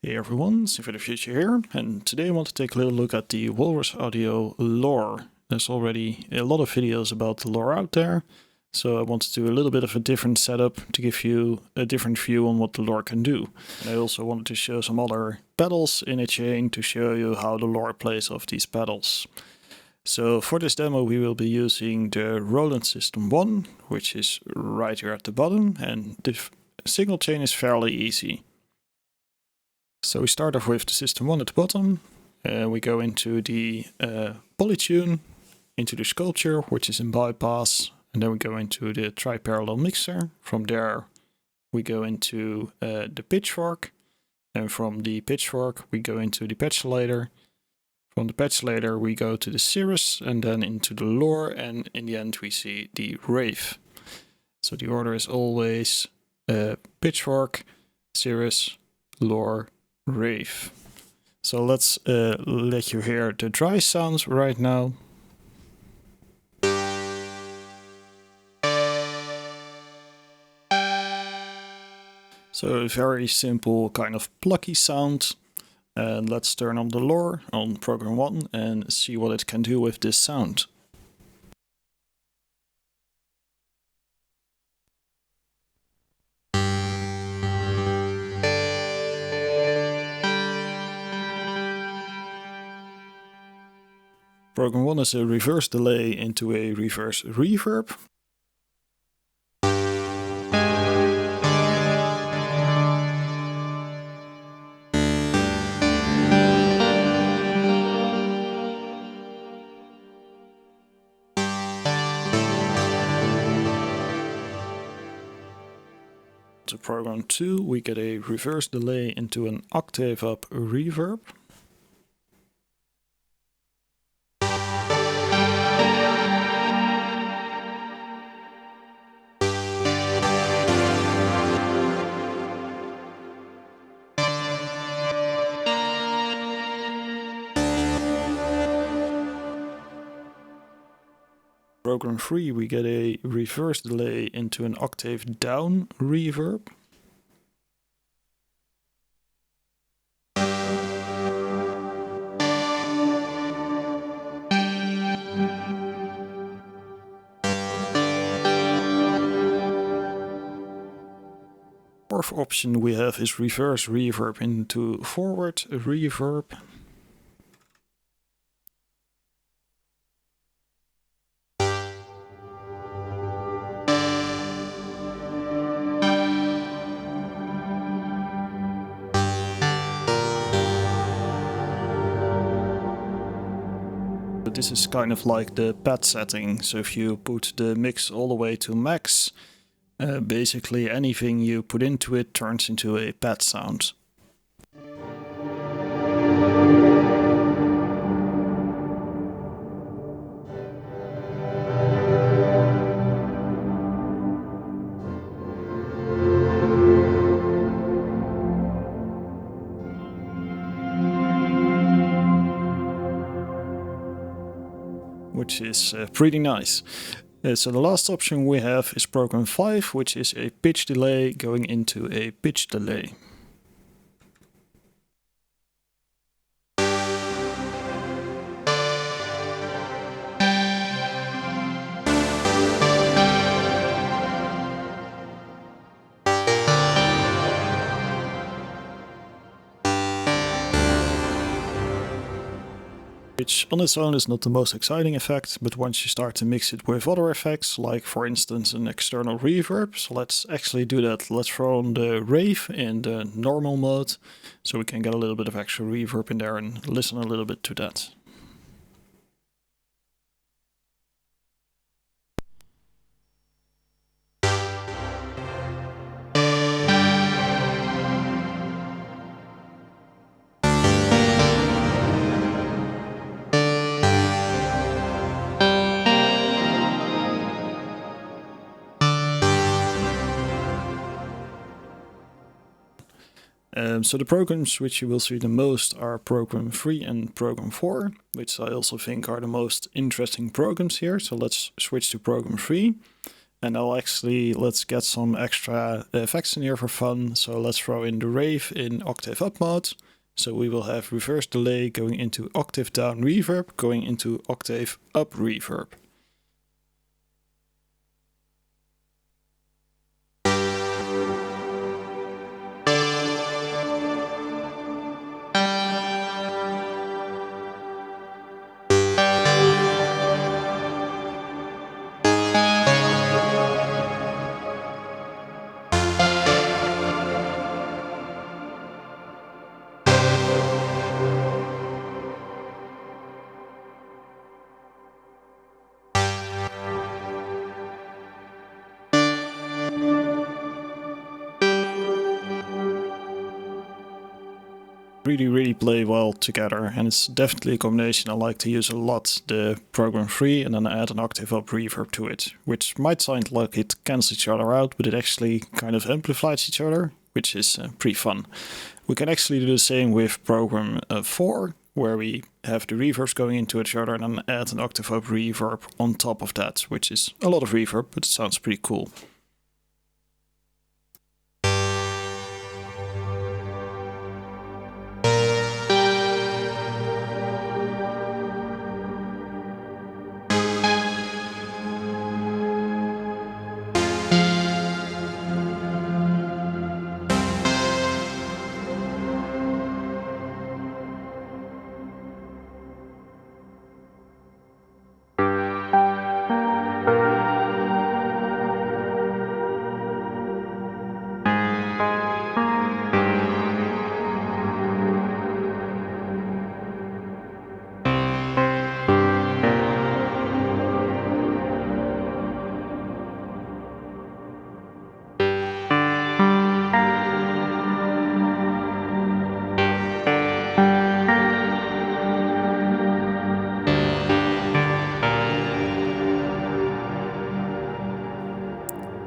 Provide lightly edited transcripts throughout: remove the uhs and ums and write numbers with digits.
Hey everyone, Synth for the Future here, and today I want to take a little look at the Walrus Audio Lore. There's already a lot of videos about the lore out there, so I want to do a little bit of a different setup to give you a different view on what the lore can do. And I also wanted to show some other pedals in a chain to show you how the lore plays off these pedals. So for this demo we will be using the Roland System 1, which is right here at the bottom, and the signal chain is fairly easy. So we start off with the System 1 at the bottom, we go into the polytune, into the sculpture, which is in bypass, and then we go into the tri-parallel mixer. From there we go into the Pitchfork, and from the Pitchfork we go into the patchlator. From the patchlator we go to the Cirrus, and then into the lore, and in the end we see the Wraith. So the order is always Pitchfork, Cirrus, lore, Wraith. So let's let you hear the dry sounds right now. So a very simple kind of plucky sound. And let's turn on the lore on program 1 and see what it can do with this sound. Program 1 is a reverse delay into a reverse reverb. To program 2 we get a reverse delay into an octave up reverb. Program 3 we get a reverse delay into an octave down reverb. Fourth option we have is reverse reverb into forward reverb. This is kind of like the pad setting, so if you put the mix all the way to max, basically anything you put into it turns into a pad sound. Which is pretty nice. So the last option we have is program 5, which is a pitch delay going into a pitch delay. Which on its own is not the most exciting effect, but once you start to mix it with other effects, like for instance an external reverb, so let's actually do that. Let's throw on the Wraith in the normal mode, so we can get a little bit of extra reverb in there and listen a little bit to that. So the programs which you will see the most are program 3 and program 4, which I also think are the most interesting programs here. So let's switch to program 3. And now actually let's get some extra effects in here for fun. So let's throw in the Wraith in octave up mode. So we will have reverse delay going into octave down reverb, going into octave up reverb. Really play well together, and it's definitely a combination I like to use a lot, the program 3 and then add an octave up reverb to it, which might sound like it cancels each other out, but it actually kind of amplifies each other, which is pretty fun. We can actually do the same with program 4, where we have the reverbs going into each other and then add an octave up reverb on top of that, which is a lot of reverb, but it sounds pretty cool.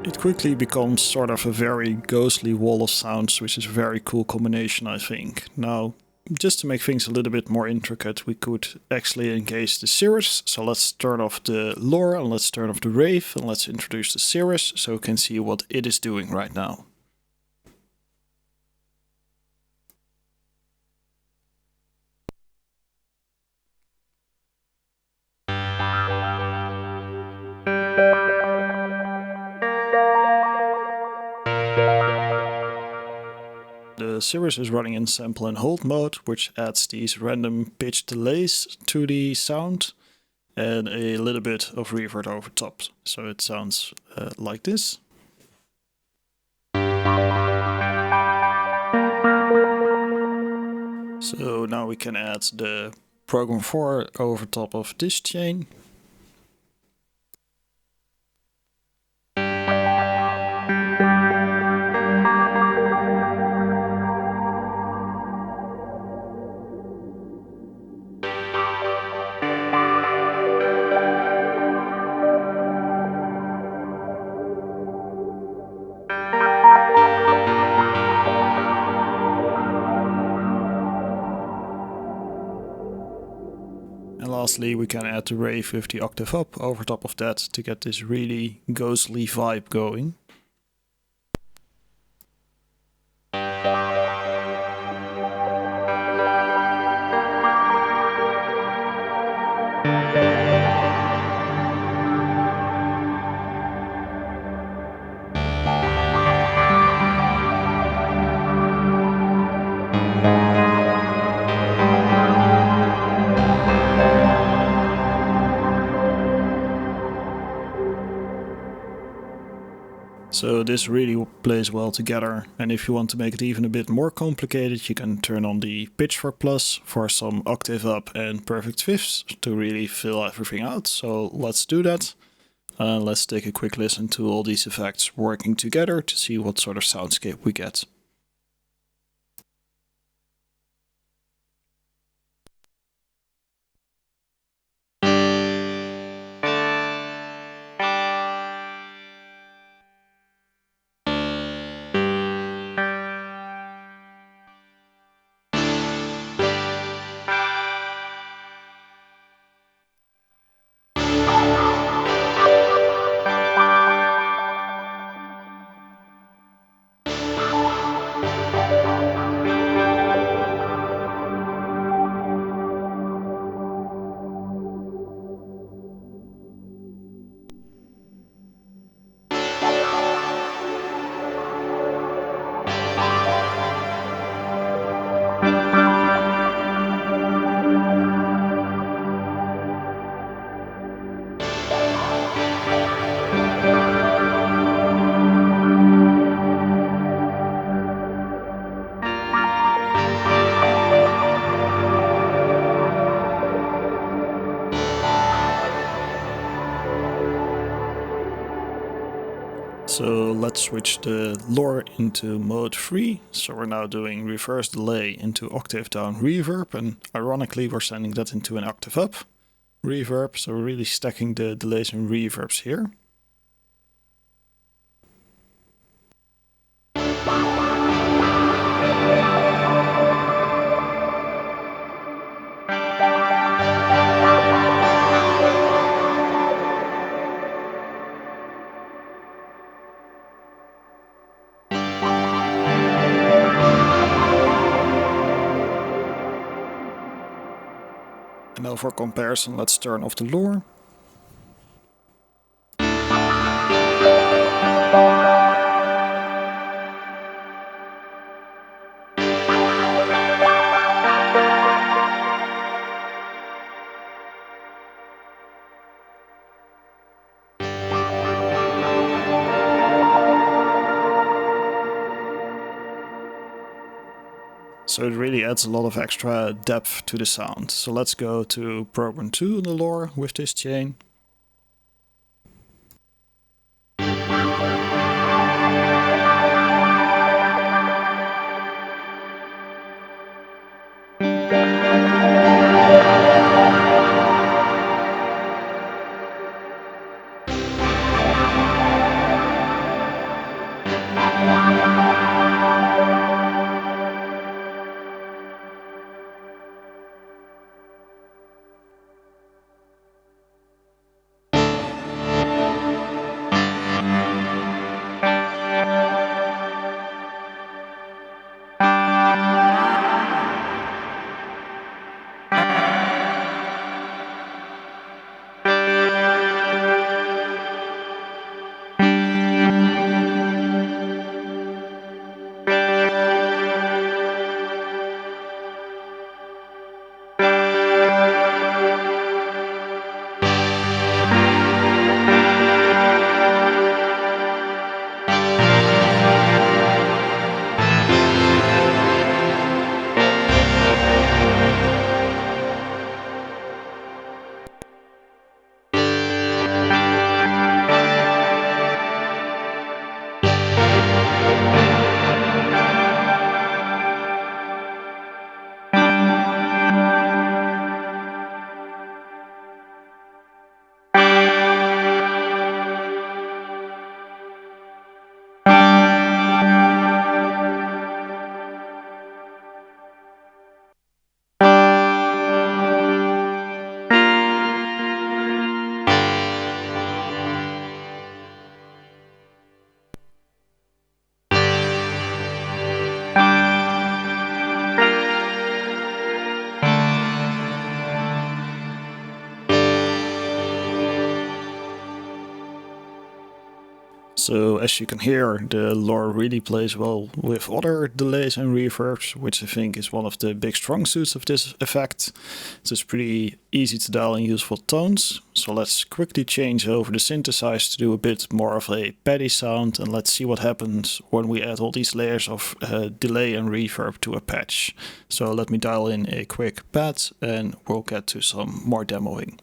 It quickly becomes sort of a very ghostly wall of sounds, which is a very cool combination, I think. Now, just to make things a little bit more intricate, we could actually engage the Cirrus. So let's turn off the lore and let's turn off the Wraith and let's introduce the Cirrus so we can see what it is doing right now. The Cirrus is running in sample and hold mode, which adds these random pitch delays to the sound and a little bit of reverb over top. So it sounds like this. So now we can add the program 4 over top of this chain. And lastly, we can add the Wraith with the octave up over top of that to get this really ghostly vibe going. So this really plays well together, and if you want to make it even a bit more complicated, you can turn on the Pitchfork Plus for some octave up and perfect fifths to really fill everything out. So let's do that. Let's take a quick listen to all these effects working together to see what sort of soundscape we get. So let's switch the lore into mode 3. So we're now doing reverse delay into octave down reverb, and ironically we're sending that into an octave up reverb, so we're really stacking the delays and reverbs here. And now for comparison, let's turn off the lore. So it really adds a lot of extra depth to the sound. So let's go to program 2 in the lore with this chain. So as you can hear, the lore really plays well with other delays and reverbs, which I think is one of the big strong suits of this effect. So it's pretty easy to dial in useful tones. So let's quickly change over the synthesizer to do a bit more of a paddy sound, and let's see what happens when we add all these layers of delay and reverb to a patch. So let me dial in a quick pad and we'll get to some more demoing.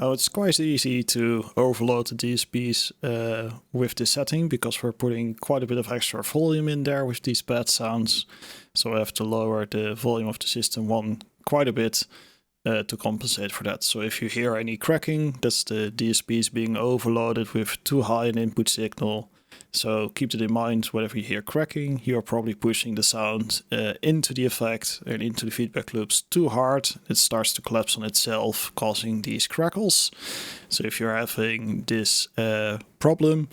Now it's quite easy to overload the DSPs with this setting because we're putting quite a bit of extra volume in there with these bad sounds. So I have to lower the volume of the system one quite a bit to compensate for that. So if you hear any cracking, that's the DSPs being overloaded with too high an input signal. So keep that in mind. Whenever you hear cracking, you're probably pushing the sound into the effect and into the feedback loops too hard. It starts to collapse on itself, causing these crackles. So if you're having this problem,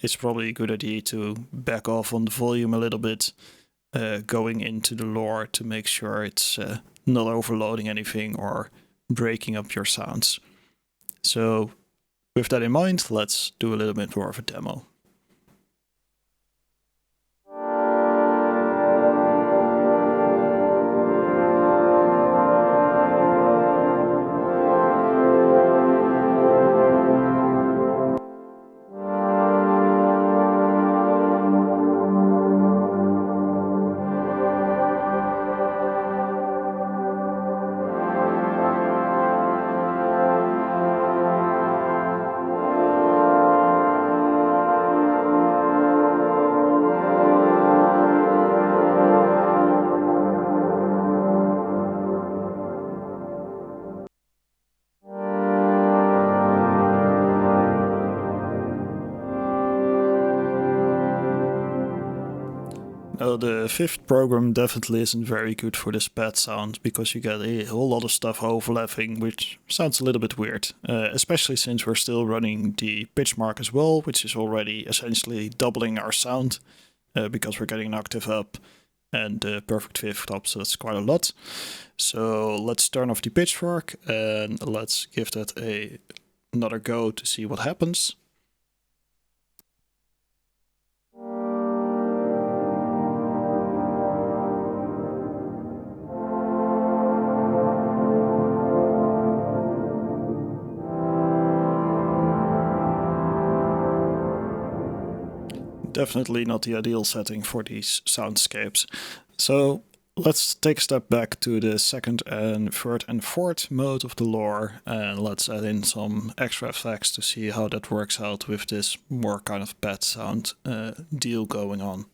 it's probably a good idea to back off on the volume a little bit, going into the lore to make sure it's not overloading anything or breaking up your sounds. So with that in mind, let's do a little bit more of a demo. The fifth program definitely isn't very good for this bad sound because you get a whole lot of stuff overlapping, which sounds a little bit weird, especially since we're still running the pitch mark as well, which is already essentially doubling our sound because we're getting an octave up and the perfect fifth up, so that's quite a lot. So let's turn off the Pitchfork and let's give that another go to see what happens. Definitely not the ideal setting for these soundscapes. So let's take a step back to the second and third and fourth mode of the lore, and let's add in some extra effects to see how that works out with this more kind of bad sound deal going on.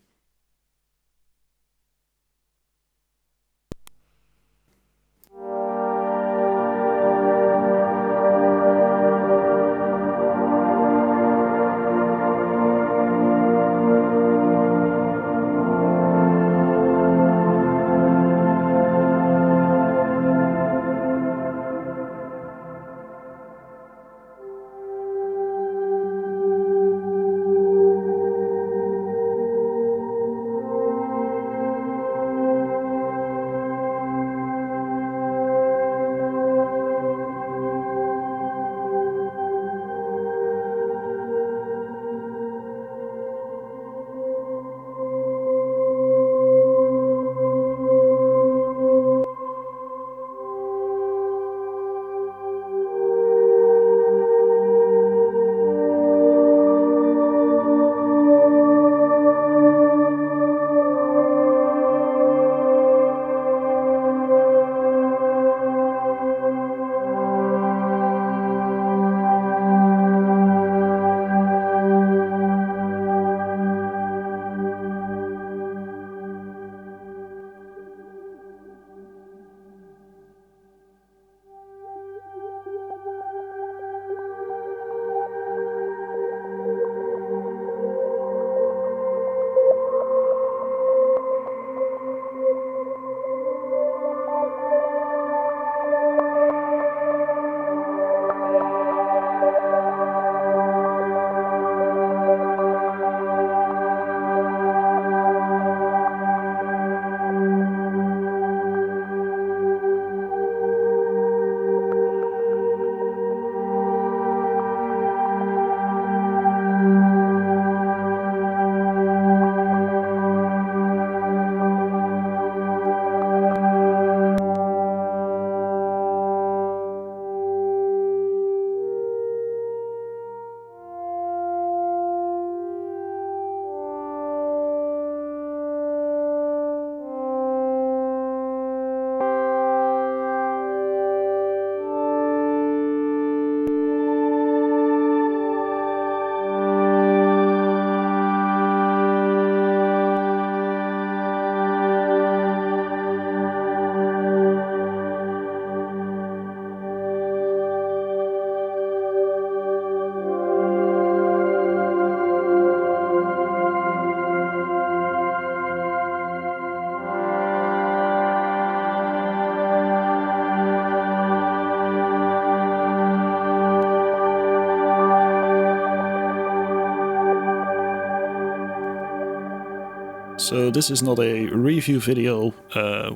So this is not a review video,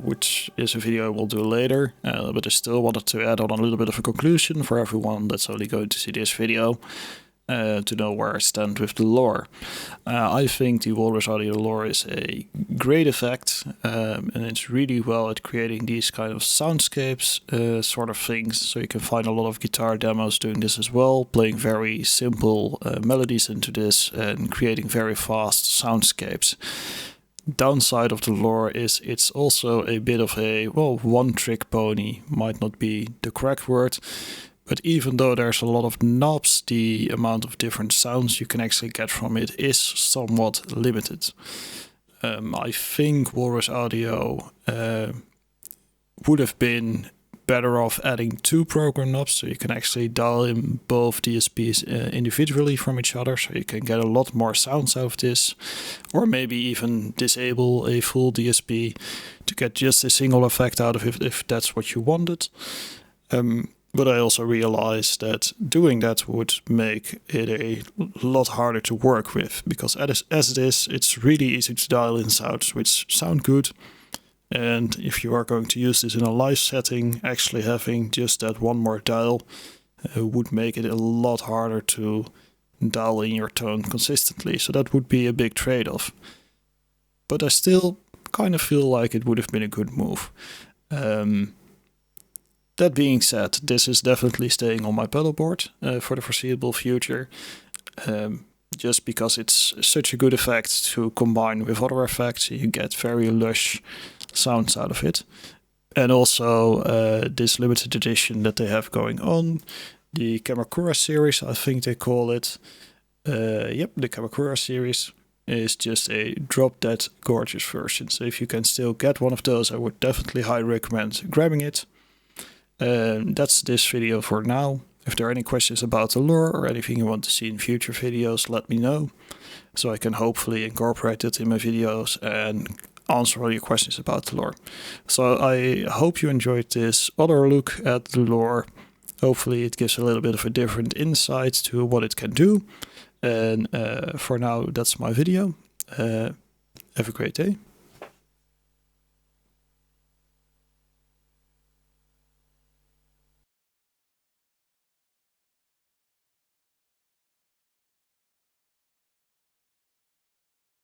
which is a video I will do later, but I still wanted to add on a little bit of a conclusion for everyone that's only going to see this video, to know where I stand with the lore. I think the Walrus Audio Lore is a great effect, and it's really well at creating these kind of soundscapes sort of things. So you can find a lot of guitar demos doing this as well, playing very simple melodies into this and creating very fast soundscapes. Downside of the lore is it's also a bit of a, well, one-trick pony might not be the correct word, but even though there's a lot of knobs, the amount of different sounds you can actually get from it is somewhat limited. I think Walrus Audio would have been better off adding 2 program knobs, so you can actually dial in both DSPs individually from each other, so you can get a lot more sounds out of this, or maybe even disable a full DSP to get just a single effect out of it if that's what you wanted. But I also realized that doing that would make it a lot harder to work with, because as it is, it's really easy to dial in sounds which sound good. And if you are going to use this in a live setting, actually having just that one more dial would make it a lot harder to dial in your tone consistently. So that would be a big trade-off. But I still kind of feel like it would have been a good move. That being said, this is definitely staying on my pedal board for the foreseeable future. Just because it's such a good effect to combine with other effects, you get very lush sounds out of it. And also this limited edition that they have going on, the Kamakura series, I think they call it. Yep, the Kamakura series is just a drop-dead gorgeous version. So if you can still get one of those, I would definitely highly recommend grabbing it. That's this video for now. If there are any questions about the lore or anything you want to see in future videos, let me know, so I can hopefully incorporate it in my videos and answer all your questions about the lore. So I hope you enjoyed this other look at the lore. Hopefully it gives a little bit of a different insight to what it can do. And for now, that's my video. Have a great day.